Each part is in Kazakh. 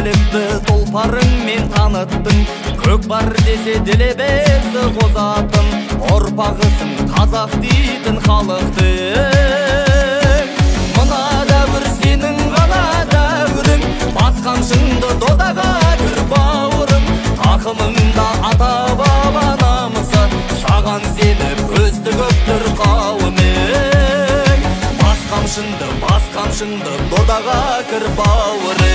мәңгілікті тұлпарыңмен таныттың. Көк бар десе делебесі қозатын, ұрпағысың қазақ дейтін халықтың. Мына дәуір сенің ғана дәуірің, басқамшыңды додаға кір бауырым. Тақымыңда ата баба намысы, саған сеніп көзді көптір қауымың. Басқамшыңды додаға кір бауырым.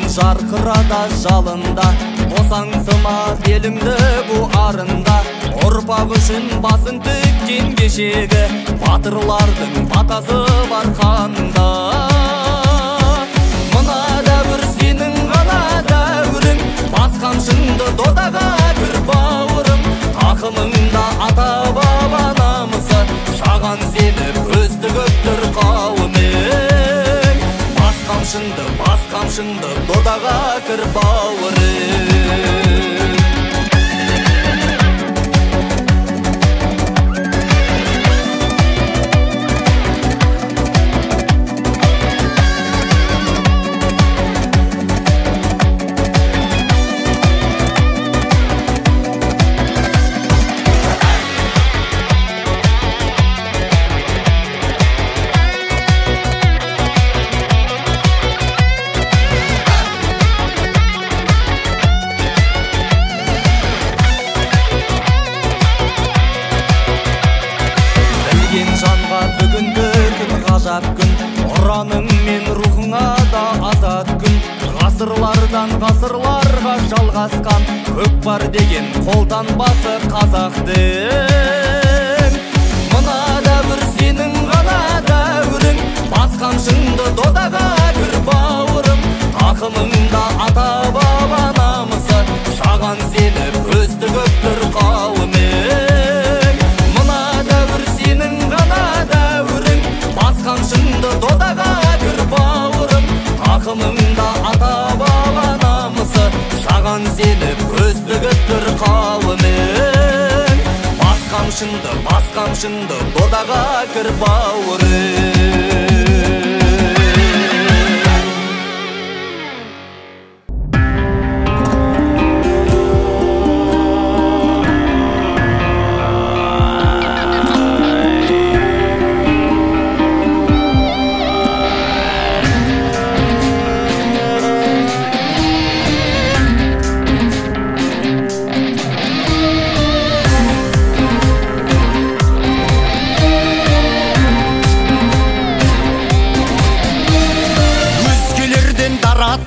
Жарқырада жалында, босаңсыма беліңді бұ арында. Ұрпақ үшін басын тіккен кешегі, батырлардың батасы бар қанында. Мына дәуір сенің ғана дәуірің, басқамшыңды додаға кір бауырым. Тақымыңда ата баба намысы, саған сеніп көзді көптір қауымың. Басқамшыңды додаға кір бауырым. Күн ұраның мен рухыңа да азат күн. Ғасырлардан ғасырларға жалғасқан, көкпар деген қолтаңбасы қазақтың. Мына дәуір сенің ғана дәуірің, басқамшыңды додаға кір бауырым. Тақымыңда ата баба намысы, саған сеніп көзді көптір қауымың. Мына дәуір сенің ғана дәуірің, басқамшыңды додаға кір бауырым. Тақымыңда ата баба намысы, саған сеніп көзді көптір қауымың. Басқамшыңды додаға кір бауырым.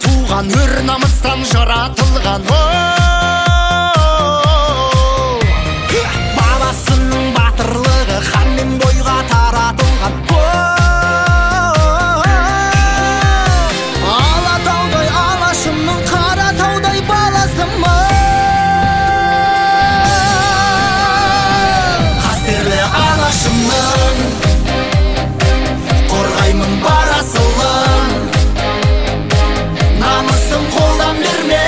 Туған өр намыстан жаратылған, баласының батырлығы ханмен бойға таратылған. Алатаудай алашымның, қаратаудай баласымын. Қастерлі алашымның, қорғаймын бар асылын. Намысын қолдан берме,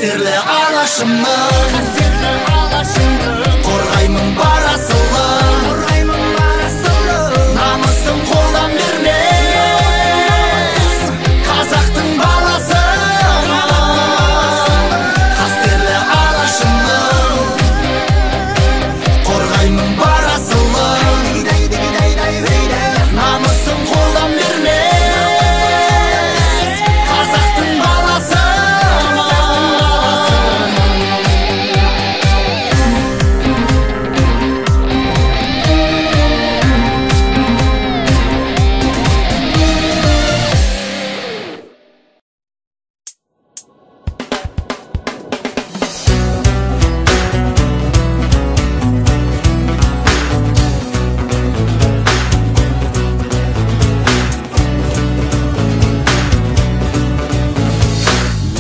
Қастерлі алашымның қорғаймын бар асылын, намысын қолдан бермес қазақтың баласы. Қастерлі алашымның қорғаймын бар асылын, намысын қолдан бермес қазақтың баласы.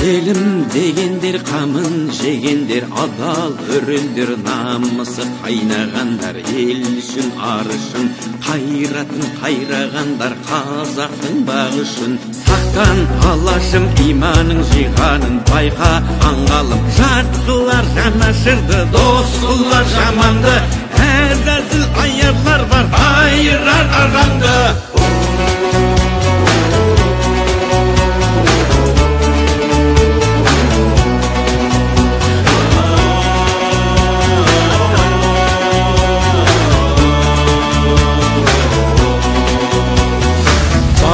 Елім дегендер қамын жегендер, адал өрендер, намысы қайнағандар, ел үшін ар үшін қайратын қайрағандар, қазақтың бағы үшін. Сақтан алашым иманың жиғанын байқа аңғалым, жартылар жанашырды, дос қылар жаманды, әзәзіл аярлар бар айырар араңды.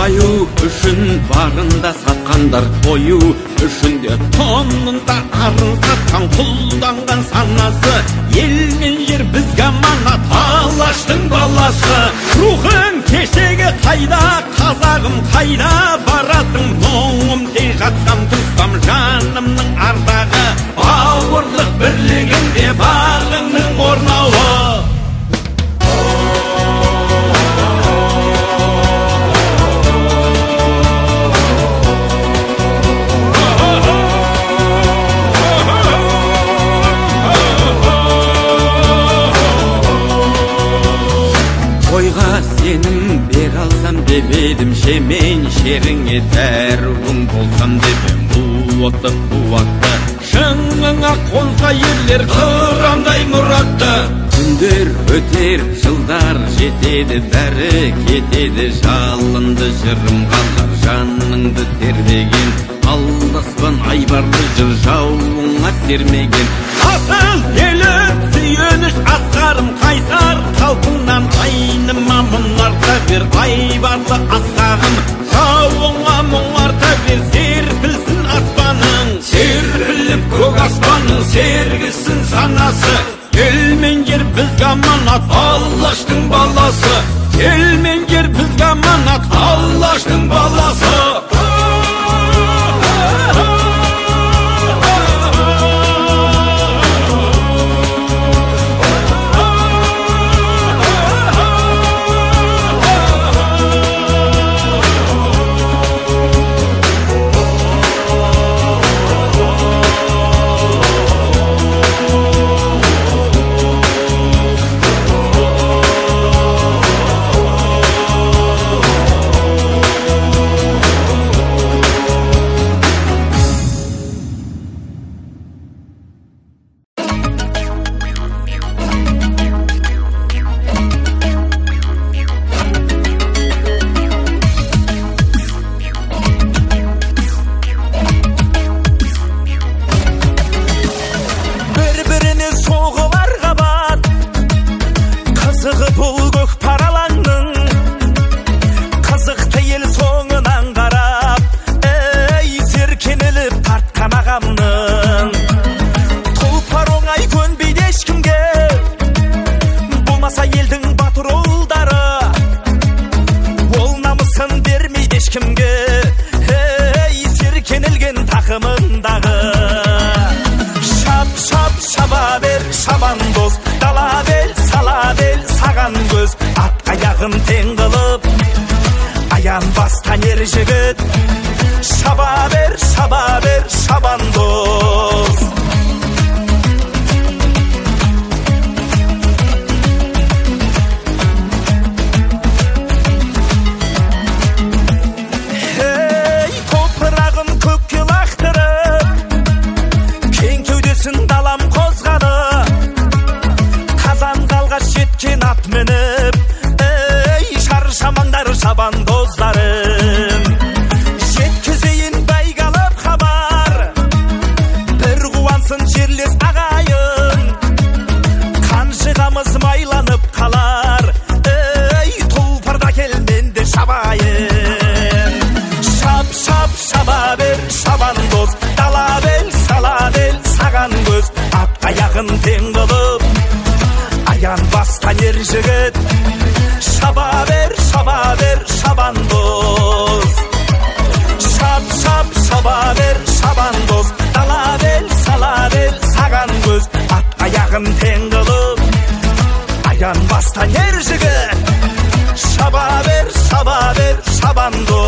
Баю үшін барында сатқандар, тою үшін де тонында арын сатқан, құлданған санасы, ел мен жер бізге аманат, алаштың баласы. Рухың кешегі қайда, қазағым қайда барасың, мұңым сей жатсам тұрсам жанымның ардағы, бауырлық бірлігінде бағыңның орнауы. Тойға сенім бер алсам деп едім, шемен шеріңе дәруің болсам деп ем. Қуатты қуатты шыңыңа қонса ерлер, қырандай мұратты. Күндер өтер, жылдар жетеді, бәрі кетеді, жалынды жырым қалар, жаныңды тербеген, алдаспан айбарлы жыр жауыңа сермеген. Асыл елім сүйеніш асқарым, қайсар қалпыңнан айныма мұнарта бер, айбарлы асқағым жауыңа мұңарта бер, серпілсін аспаның, серпіліп көк аспаның сергісін санасы. Ел мен жер бізге аманат, алаштың баласы. Ел мен жер бізге аманат, алаштың баласы. шабандозларым. Жеткізейін байғалап хабар, бір қуансын жерлес ағайын, қанжығамыз майланып қалар, ей тұлпарда келменде шабайын. Шап, шап, шаба бер, шабандоз, дала бел, сала бел, саған көз, ат аяғын тең қылып, аян бастан ер жігіт. Шаба бер, шабандоз. Шап, шап, шаба бер, шабандоз, дала бел, сала бел, саған көз, ат аяғын тең қылып, аян бастан ер жігіт. Шаба бер, шабандоз.